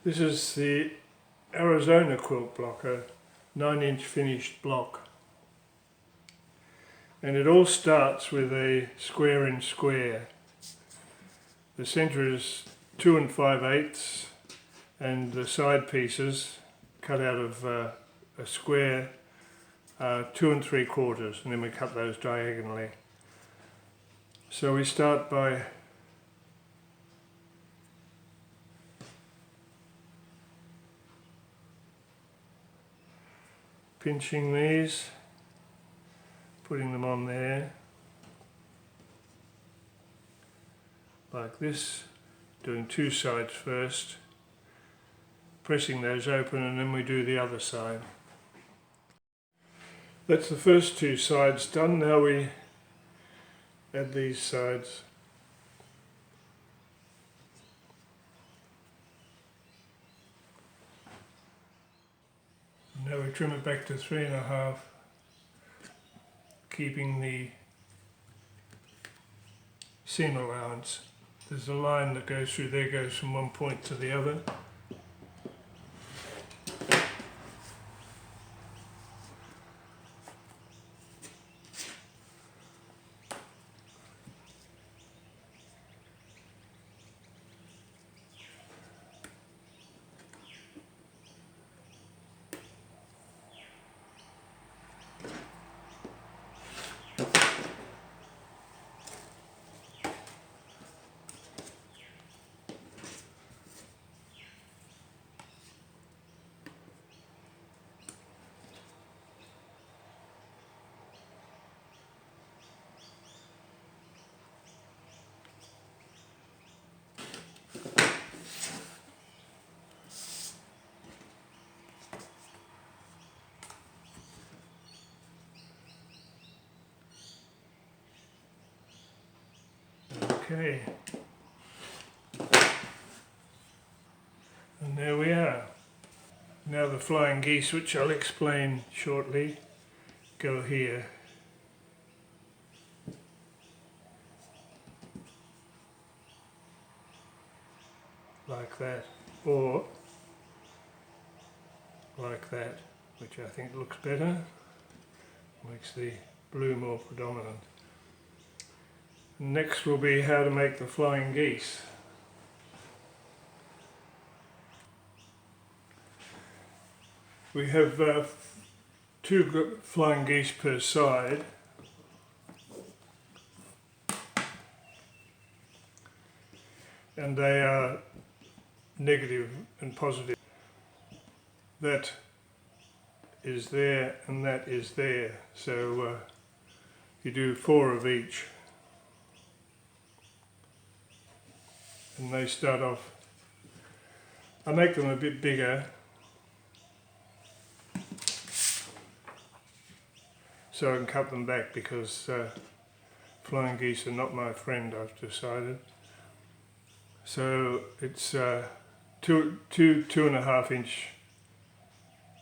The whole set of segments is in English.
This is the Arizona quilt block, a 9-inch finished block. And it all starts with a square in square. The centre is 2 5/8 and the side pieces cut out of a square 2 3/4, and then we cut those diagonally. So we start by pinching these, putting them on there like this, doing two sides first, pressing those open, and then we do the other side. That's the first two sides done. Now we add these sides. Now we trim it back to 3.5, keeping the seam allowance. There's a line that goes through there, goes from one point to the other. Okay, and there we are. Now the flying geese, which I'll explain shortly, go here. Like that, or like that, which I think looks better, makes the blue more predominant. Next will be how to make the flying geese. We have 2 flying geese per side. And they are negative and positive. That is there and that is there. So you do 4 of each. And they start off, I make them a bit bigger so I can cut them back, because flying geese are not my friend, I've decided. So it's 2 2.5-inch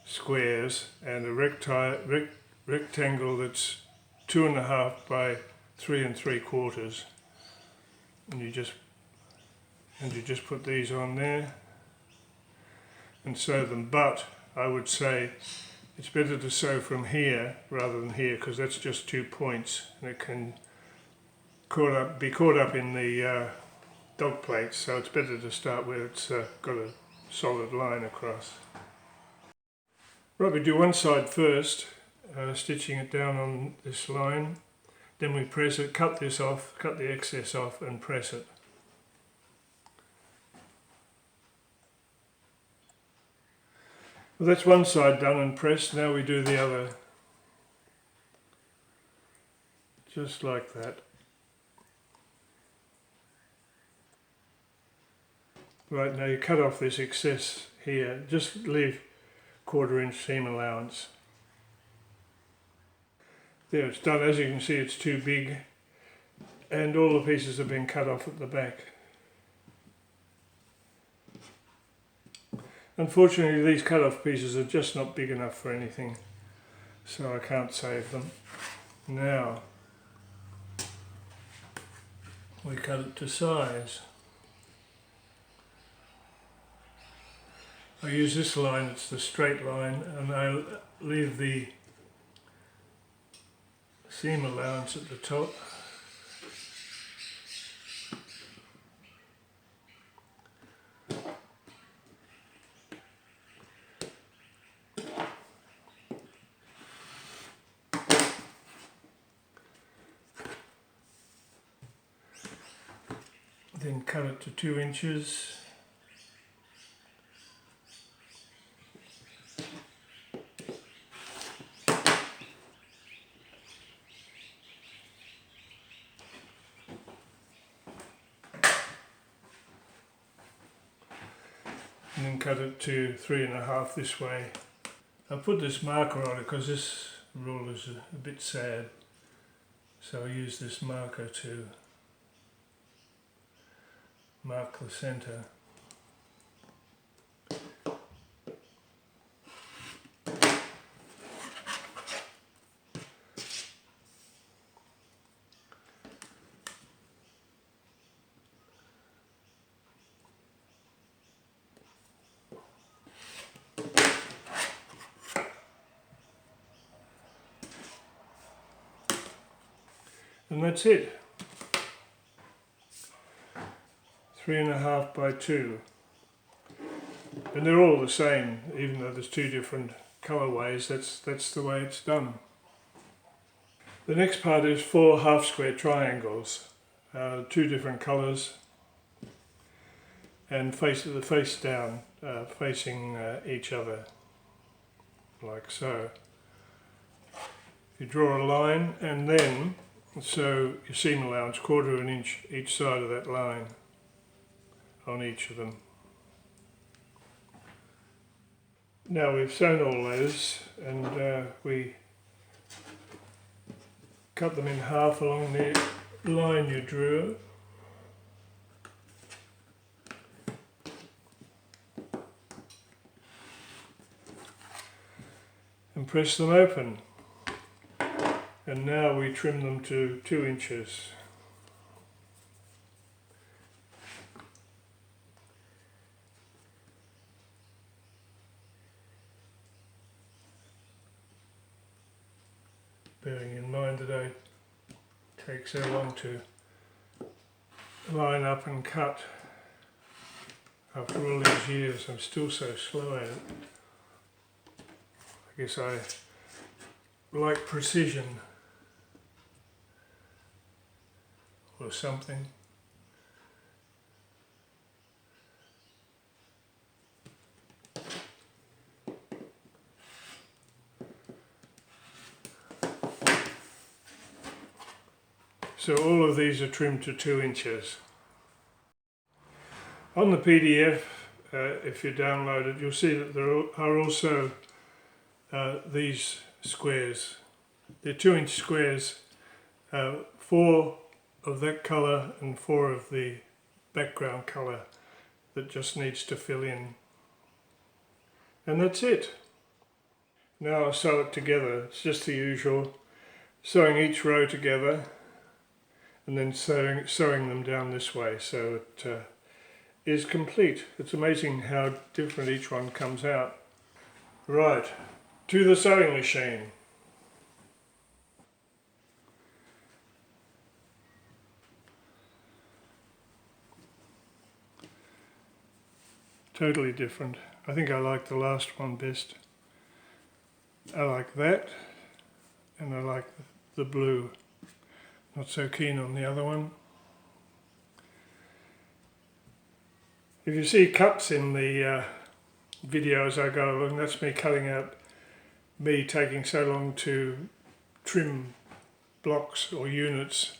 squares and a rectangle that's 2.5 by 3 3/4, and you just put these on there and sew them. But I would say it's better to sew from here rather than here, because that's just 2 points and it can be caught up in the dog plates, so it's better to start where it's got a solid line across. Right, we do one side first, stitching it down on this line, then we press it, cut this off, cut the excess off and press it. Well, that's one side done and pressed. Now we do the other, just like that. Right, now you cut off this excess here, just leave 1/4-inch seam allowance. There, it's done. As you can see, it's too big and all the pieces have been cut off at the back. Unfortunately, these cut-off pieces are just not big enough for anything, so I can't save them. Now, we cut it to size. I use this line, it's the straight line, and I leave the seam allowance at the top. Then cut it to 2 inches. And then cut it to 3.5 this way. I put this marker on it because this rule is a bit sad. So I use this marker to mark the centre. And that's it. 3.5 by 2. And they're all the same, even though there's 2 different colourways. That's the way it's done. The next part is 4 half square triangles, 2 different colours, and face down, facing each other, like so. You draw a line, and then so your seam allowance 1/4 inch each side of that line on each of them. Now we've sewn all those, and we cut them in half along the line you drew. And press them open. And now we trim them to 2 inches. Bearing in mind that I take so long to line up and cut. After all these years, I'm still so slow at it. I guess I like precision or something. So all of these are trimmed to 2 inches. On the PDF, if you download it, you'll see that there are also these squares. They're 2-inch squares, 4 of that colour and 4 of the background colour that just needs to fill in. And that's it. Now I'll sew it together. It's just the usual, sewing each row together and then sewing them down this way, so it is complete. It's amazing how different each one comes out. Right, to the sewing machine. Totally different. I think I like the last one best. I like that, and I like the blue. Not so keen on the other one. If you see cuts in the video as I go along, that's me cutting out me taking so long to trim blocks or units.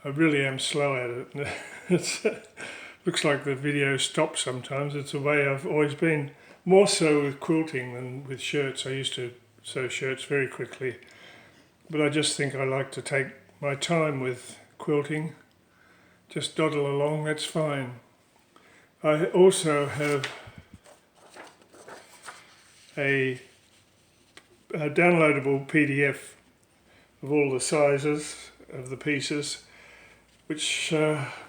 I really am slow at it. It looks like the video stops sometimes. It's a way I've always been, more so with quilting than with shirts. I used to sew shirts very quickly, but I just think I like to take my time with quilting. Just dawdle along, that's fine. I also have a downloadable PDF of all the sizes of the pieces, which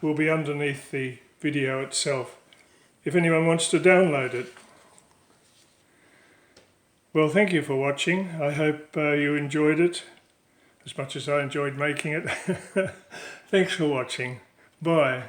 will be underneath the video itself if anyone wants to download it. Well, thank you for watching. I hope you enjoyed it as much as I enjoyed making it. Thanks for watching. Bye.